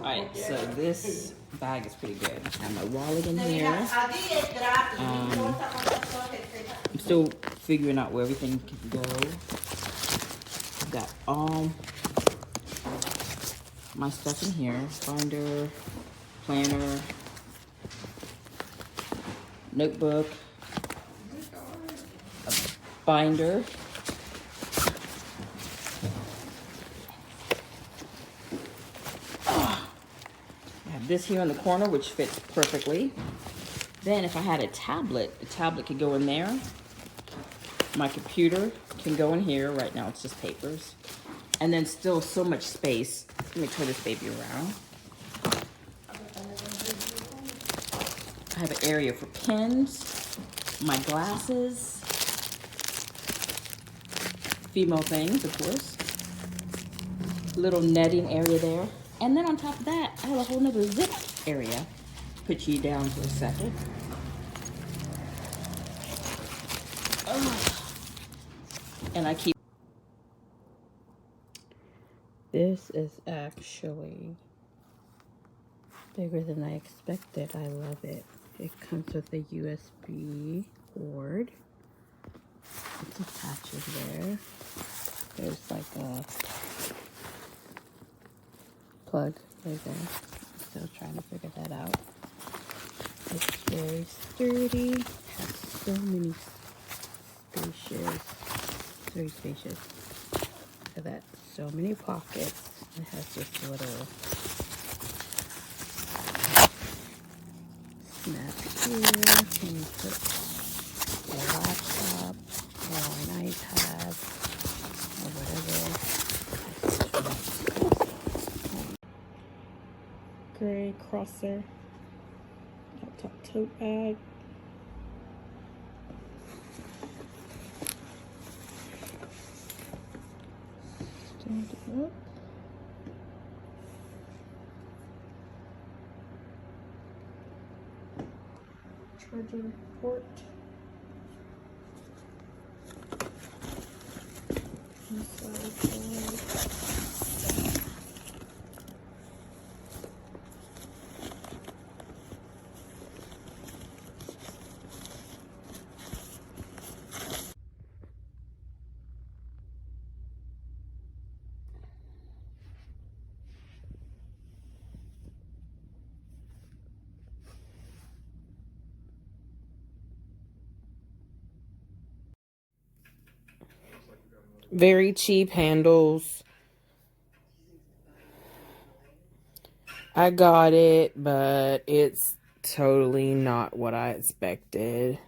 Alright, so this bag is pretty good. I have my wallet in here. I'm still figuring out where everything can go. I've got all my stuff in here. Binder, planner, notebook, a binder, I have this here in the corner, which fits perfectly. Then if I had a tablet, the tablet could go in there. My computer can go in here. Right now it's just papers. And then still so much space. Let me turn this baby around. I have an area for pens, my glasses, female things, of course. Little netting area there. And then on top of that, I have a whole nother zip area. Put you down for a second. And I keep. This is actually bigger than I expected. I love it. It comes with a USB cord. It attaches there. There's like a plug right there. I'm still trying to figure that out. It's very sturdy. It has so many spacious. It's very spacious. Look at that. So many pockets. It has this little snap here. And you put your laptop or an iPad or whatever. Gray KROSER laptop tote bag. Stand it up. Charger port. Inside port. Very cheap handles. I got it, but it's totally not what I expected.